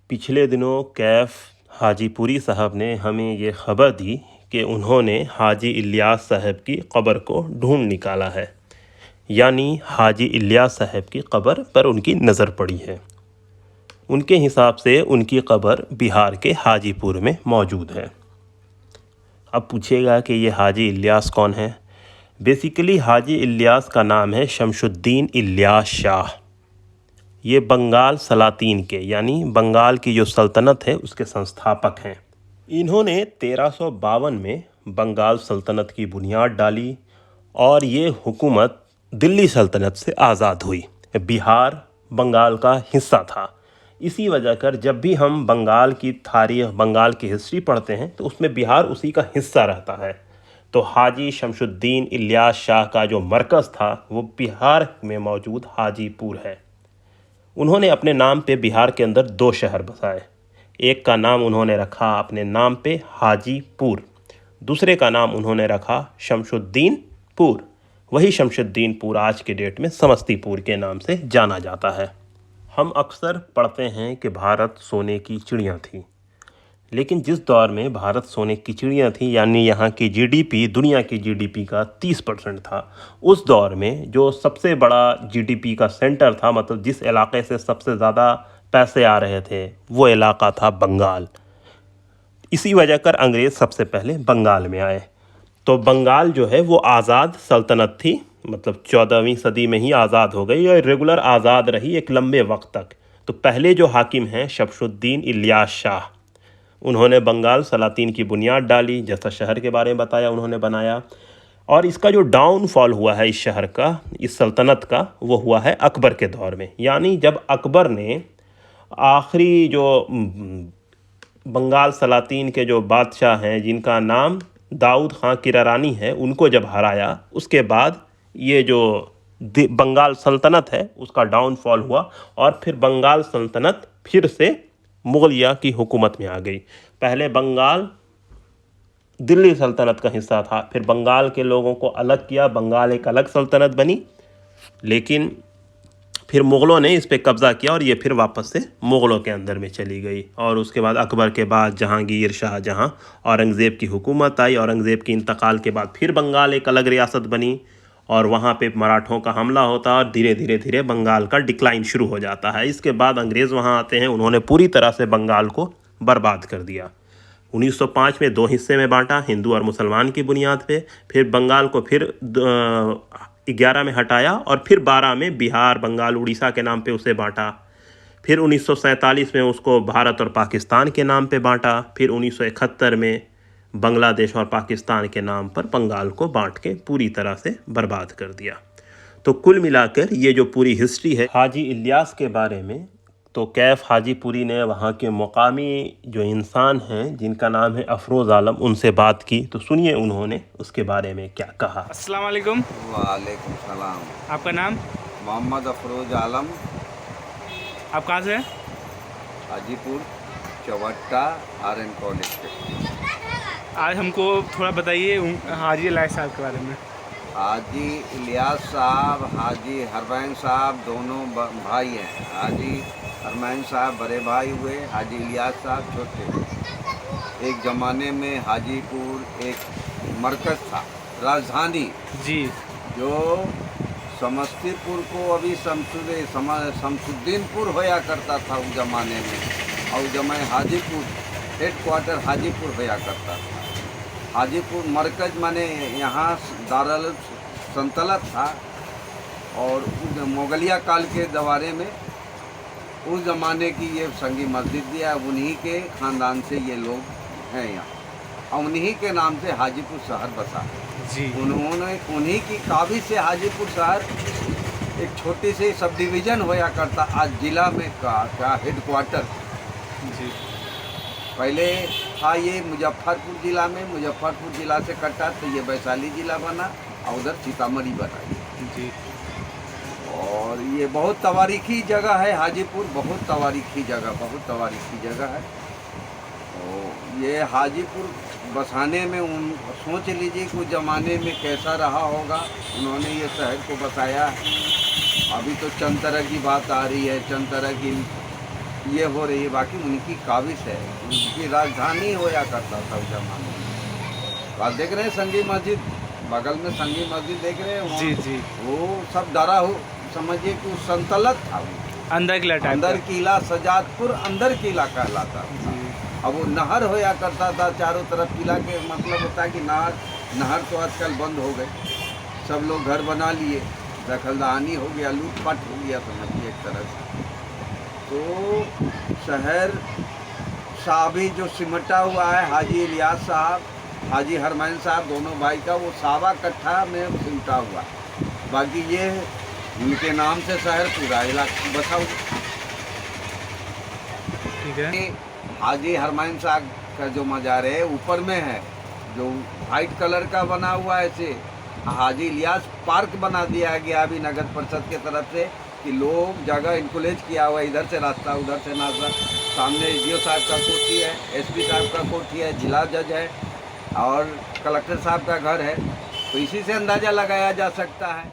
पिछले दिनों कैफ हाजीपुरी साहब ने हमें ये खबर दी कि उन्होंने हाजी इलियास साहब की कब्र को ढूंढ निकाला है। यानी हाजी इलियास साहब की कब्र पर उनकी नज़र पड़ी है। उनके हिसाब से उनकी कब्र बिहार के हाजीपुर में मौजूद है। अब पूछेगा कि ये हाजी इलियास कौन है। बेसिकली हाजी इलियास का नाम है शमशुद्दीन इलियास शाह। ये बंगाल सलातीन के यानी बंगाल की जो सल्तनत है उसके संस्थापक हैं। इन्होंने 1352 में बंगाल सल्तनत की बुनियाद डाली और ये हुकूमत दिल्ली सल्तनत से आज़ाद हुई। बिहार बंगाल का हिस्सा था। इसी वजह कर जब भी हम बंगाल की तारीख़, बंगाल की हिस्ट्री पढ़ते हैं तो उसमें बिहार उसी का हिस्सा रहता है। तो हाजी शमशुद्दीन इलियास शाह का जो मरकज़ था वो बिहार में मौजूद हाजीपुर है। उन्होंने अपने नाम पे बिहार के अंदर 2 शहर बसाए। एक का नाम उन्होंने रखा अपने नाम पे हाजीपुर, दूसरे का नाम उन्होंने रखा शमशुद्दीनपुर। वही शमशुद्दीनपुर आज के डेट में समस्तीपुर के नाम से जाना जाता है। हम अक्सर पढ़ते हैं कि भारत सोने की चिड़िया थी, लेकिन जिस दौर में भारत सोने की चिड़िया थी यानी यहाँ की जीडीपी दुनिया की जीडीपी का 30% था, उस दौर में जो सबसे बड़ा जीडीपी का सेंटर था, मतलब जिस इलाके से सबसे ज़्यादा पैसे आ रहे थे, वो इलाका था बंगाल। इसी वजह कर अंग्रेज़ सबसे पहले बंगाल में आए। तो बंगाल जो है वो आज़ाद सल्तनत थी, मतलब 14वीं सदी में ही आज़ाद हो गई और रेगुलर आज़ाद रही एक लंबे वक्त तक। तो पहले जो हाकिम हैं शमशुद्दीन इलियास शाह, उन्होंने बंगाल सलातीन की बुनियाद डाली, जैसा शहर के बारे में बताया उन्होंने बनाया। और इसका जो डाउनफॉल हुआ है इस शहर का, इस सल्तनत का, वो हुआ है अकबर के दौर में। यानी जब अकबर ने आखिरी जो बंगाल सलातीन के जो बादशाह हैं जिनका नाम दाऊद खां किरारानी है, उनको जब हराया, उसके बाद ये जो बंगाल सल्तनत है उसका डाउनफॉल हुआ और फिर बंगाल सल्तनत फिर से मुगलिया की हुकूमत में आ गई। पहले बंगाल दिल्ली सल्तनत का हिस्सा था, फिर बंगाल के लोगों को अलग किया, बंगाल एक अलग सल्तनत बनी, लेकिन फिर मुग़लों ने इस पे कब्ज़ा किया और ये फिर वापस से मुग़लों के अंदर में चली गई। और उसके बाद अकबर के बाद जहांगीर, शाहजहां, औरंगज़ेब की हुकूमत आई। औरंगज़ेब की इंतकाल के बाद फिर बंगाल एक अलग रियासत बनी और वहाँ पे मराठों का हमला होता है और धीरे धीरे धीरे बंगाल का डिक्लाइन शुरू हो जाता है। इसके बाद अंग्रेज़ वहाँ आते हैं, उन्होंने पूरी तरह से बंगाल को बर्बाद कर दिया। 1905 में 2 हिस्से में बांटा, हिंदू और मुसलमान की बुनियाद पे। फिर बंगाल को फिर 11 में हटाया और फिर 12 में बिहार, बंगाल, उड़ीसा के नाम पे उसे बांटा। फिर 1947 में उसको भारत और पाकिस्तान के नाम पे बांटा। फिर 1971 में बांग्लादेश और पाकिस्तान के नाम पर बंगाल को बांट के पूरी तरह से बर्बाद कर दिया। तो कुल मिलाकर ये जो पूरी हिस्ट्री है हाजी इलियास के बारे में, तो कैफ हाजीपुरी ने वहाँ के मुकामी जो इंसान हैं जिनका नाम है अफरोज़ आलम, उनसे बात की। तो सुनिए उन्होंने उसके बारे में क्या कहा। अस्सलाम वालेकुम। वालेकुम सलाम। आपका नाम? मोहम्मद अफरोज़ आलम। आप कहाँ से हैं? हाजीपुर चौहट्टा RN कॉलेज पे। आज हमको थोड़ा बताइए हाजी इलियास साहब के बारे में। हाजी इलियास साहब, हाजी हरमैन साहब दोनों भाई हैं। हाजी हरमैन साहब बड़े भाई हुए, हाजी इलियास साहब छोटे। एक ज़माने में हाजीपुर एक मरकज़ था, राजधानी जी। जो समस्तीपुर को अभी शमशुद्दीनपुर होया करता था उस ज़माने में, और उस ज़माने हाजीपुर हेडक्वार्टर हाजीपुर होया करता था। हाजीपुर मरकज़ माने यहाँ दारुल सल्तनत था। और मुगलिया काल के दवारे में उस ज़माने की ये संगी मस्जिद दिया, उन्हीं के ख़ानदान से ये लोग हैं यहाँ, और उन्हीं के नाम से हाजीपुर शहर बसा जी। उन्होंने उन्हीं की काबिज से हाजीपुर शहर एक छोटी सी सब डिवीज़न होया करता, आज जिला में का हेडक्वार्टर जी। पहले था ये मुजफ्फरपुर ज़िला में, मुजफ्फरपुर ज़िला से कटा तो ये वैशाली ज़िला बना और उधर सीतामढ़ी बना जी। और ये बहुत तवारीखी जगह है हाजीपुर, बहुत तवारीखी जगह है। और ये हाजीपुर बसाने में सोच लीजिए कि उस ज़माने में कैसा रहा होगा, उन्होंने ये शहर को बसाया। अभी तो चंद तरह की बात आ रही है, चंद तरह की ये हो रही है। बाकी उनकी काबिश है, उनकी राजधानी होया करता था उस जमाने में। आप देख रहे हैं संगी मस्जिद, बगल में संगी मस्जिद देख रहे हैं वहाँ, जी जी, वो सब डरा हो, समझिए कि वो संतलत था वो। अंदर किला टाइप अंदर का। किला सजादपुर अंदर किला कहलाता था। जी। अब वो नहर होया करता था चारों तरफ। किला के मतलब होता है कि नहर तो आजकल बंद हो गई, सब लोग घर बना लिए, दखलदानी हो गया, लूटपाट हो गया, समझिए एक तरह से। तो शहर साबी जो सिमटा हुआ है हाजी इलियास साहब, हाजी हरमैन साहब, दोनों भाई का, वो सावा कट्ठा में सिमटा हुआ। बाकी ये उनके नाम से शहर पूरा इलाका बसा हुआ। ठीक है। हाजी हरमैन साहब का जो मज़ार है ऊपर में है, जो वाइट कलर का बना हुआ है, ऐसे हाजी इलियास पार्क बना दिया गया अभी नगर परिषद के तरफ से, कि लोग जगह इंक्लेज किया हुआ, इधर से रास्ता उधर से नास्ता। सामने एसडीओ साहब का कोठी है, एसपी साहब का कोठी है, जिला जज है और कलेक्टर साहब का घर है। तो इसी से अंदाज़ा लगाया जा सकता है।